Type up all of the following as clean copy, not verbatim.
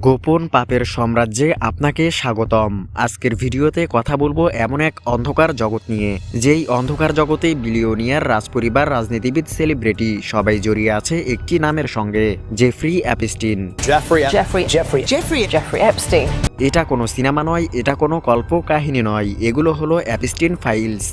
গোপন পাপের সাম্রাজ্যে আপনাকে স্বাগতম। আজকের ভিডিওতে কথা বলবো এমন এক অন্ধকার জগৎ নিয়ে, যেই অন্ধকার জগতে বিলিয়নিয়ার, রাজপরিবার, রাজনীতিবিদ, সেলিব্রিটি সবাই জড়িয়ে আছে একটি নামের সঙ্গে, জেফ্রি অ্যাপস্টিন। Jeffrey Epstein. এটা কোনো সিনেমা নয়, এটা কোনো কল্প কাহিনী নয়, এগুলো হলো অ্যাপস্টিন ফাইলস।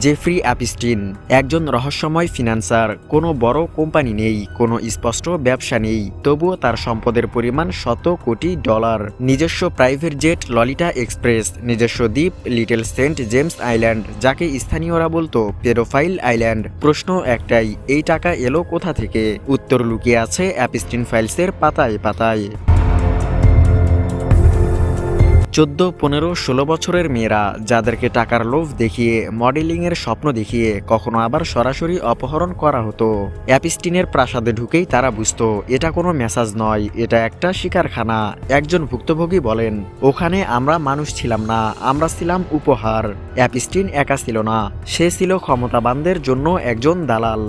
জেফ্রি অ্যাপস্টিন একজন রহস্যময় ফিন্যান্সার। কোনো বড় কোম্পানি নেই, কোনো স্পষ্ট ব্যবসা নেই, তবুও তার সম্পদের পরিমাণ শত কোটি ডলার। নিজস্ব প্রাইভেট জেট ললিটা এক্সপ্রেস, নিজস্ব দ্বীপ লিটল সেন্ট জেমস আইল্যান্ড, যাকে স্থানীয়রা বলতো পেডোফাইল আইল্যান্ড। প্রশ্ন একটাই, এই টাকা এলো কোথা থেকে? উত্তর লুকিয়ে আছে অ্যাপস্টিন ফাইলসের পাতায় পাতায়। 14, 15, 16 বছরের মেয়েরা, যাদেরকে টাকার লোভ দেখিয়ে, মডেলিংয়ের স্বপ্ন দেখিয়ে, কখনো আবার সরাসরি অপহরণ করা হতো। অ্যাপস্টিনের প্রাসাদে ঢুকেই তারা বুঝতো এটা কোনো মেসাজ নয়, এটা একটা শিকারখানা। একজন ভুক্তভোগী বলেন, ওখানে আমরা মানুষ ছিলাম না, আমরা ছিলাম উপহার। অ্যাপস্টিন একা ছিল না, সে ছিল ক্ষমতাবানদের জন্য একজন দালাল।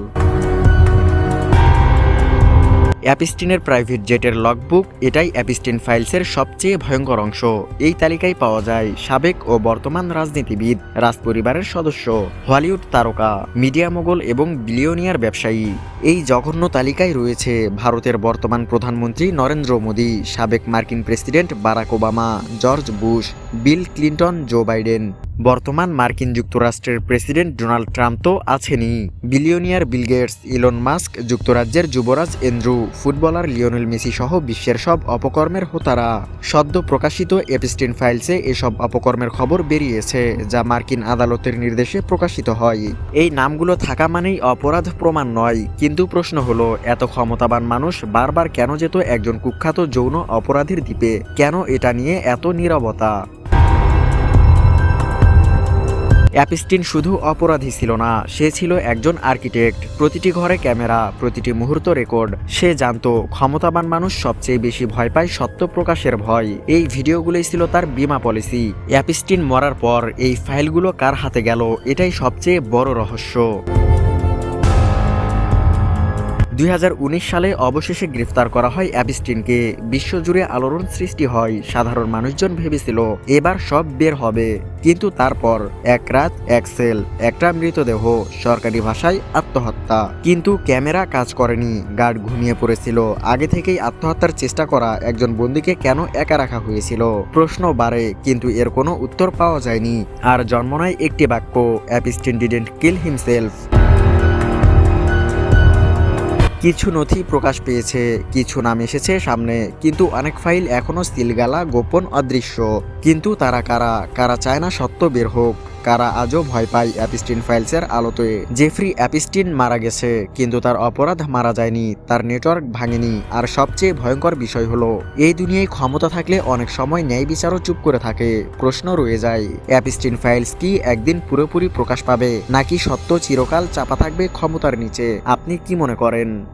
অ্যাপস্টিনের প্রাইভেট জেটের লগবুক, এটাই অ্যাপস্টিন ফাইলসের সবচেয়ে ভয়ঙ্কর অংশ। এই তালিকায় পাওয়া যায় সাবেক ও বর্তমান রাজনীতিবিদ, রাজপরিবারের সদস্য, হলিউড তারকা, মিডিয়া মোগল এবং বিলিয়নিয়ার ব্যবসায়ী। এই জঘন্য তালিকায় রয়েছে ভারতের বর্তমান প্রধানমন্ত্রী নরেন্দ্র মোদী, সাবেক মার্কিন president Barack Obama, George Bush, Bill Clinton, Joe Biden, বর্তমান মার্কিন যুক্তরাষ্ট্রের প্রেসিডেন্ট ডোনাল্ড ট্রাম্প তো আছেনই, billionaire Bill Gates, Elon Musk, যুক্তরাজ্যের যুবরাজ এন্ড্রু, ফুটবলার লিওনেল মেসি সহ বিশ্বের সব অপকর্মের হোতারা। সদ্য প্রকাশিত অ্যাপস্টিন ফাইলসে এসব অপকর্মের খবর বেরিয়েছে, যা মার্কিন আদালতের নির্দেশে প্রকাশিত হয়। এই নামগুলো থাকা মানেই অপরাধ প্রমাণ নয়, কিন্তু প্রশ্ন হলো, এত ক্ষমতাবান মানুষ বারবার কেন যেত একজন কুখ্যাত যৌন অপরাধীর দ্বীপে? কেন এটা নিয়ে এত নীরবতা? অ্যাপস্টিন শুধু অপরাধী ছিল না, সে ছিল একজন আর্কিটেক্ট। প্রতিটি ঘরে ক্যামেরা, প্রতিটি মুহূর্ত রেকর্ড। সে জানতো ক্ষমতাবান মানুষ সবচেয়ে বেশি ভয় পায় সত্য প্রকাশের ভয়। এই ভিডিওগুলোই ছিল তার বীমা পলিসি। অ্যাপস্টিন মরার পর এই ফাইলগুলো কার হাতে গেল, এটাই সবচেয়ে বড় রহস্য। 2019 সালে অবশেষে গ্রেফতার করা হয় অ্যাপস্টিনকে। বিশ্বজুড়ে আলোড়ন সৃষ্টি হয়। সাধারণ মানুষজন ভেবেছিল এবার সব বের হবে, কিন্তু তারপর এক রাত, এক সেল, একটা মৃতদেহ, সরকারি ভাষায় আত্মহত্যা। কিন্তু ক্যামেরা কাজ করেনি, গার্ড ঘুমিয়ে পড়েছিল। আগে থেকেই আত্মহত্যার চেষ্টা করা একজন বন্দীকে কেন একা রাখা হয়েছিল? প্রশ্ন বাড়ে, কিন্তু এর কোনো উত্তর পাওয়া যায়নি। আর জন্ম নেয় একটি বাক্য, অ্যাপস্টিন ডিডেন্ট কিল হিমসেলফ। কিছু নথি প্রকাশ পেয়েছে, কিছু নাম এসেছে সামনে, কিন্তু অনেক ফাইল এখনো সিলগালা, গোপন, অদৃশ্য। কিন্তু তারা কারা? কারা চায় না সত্য বের হোক? কারা আজও ভয় পায় অ্যাপস্টিন ফাইলসের আলোতে? জেফ্রি অ্যাপস্টিন মারা গেছে, কিন্তু তার অপরাধ মারা যায়নি, তার নেটওয়ার্ক ভাঙেনি। আর সবচেয়ে ভয়ঙ্কর বিষয় হলো, এই দুনিয়ায় ক্ষমতা থাকলে অনেক সময় ন্যায় বিচারও চুপ করে থাকে। প্রশ্ন রয়ে যায়, অ্যাপস্টিন ফাইলস কি একদিন পুরোপুরি প্রকাশ পাবে, নাকি সত্য চিরকাল চাপা থাকবে ক্ষমতার নিচে? আপনি কি মনে করেন?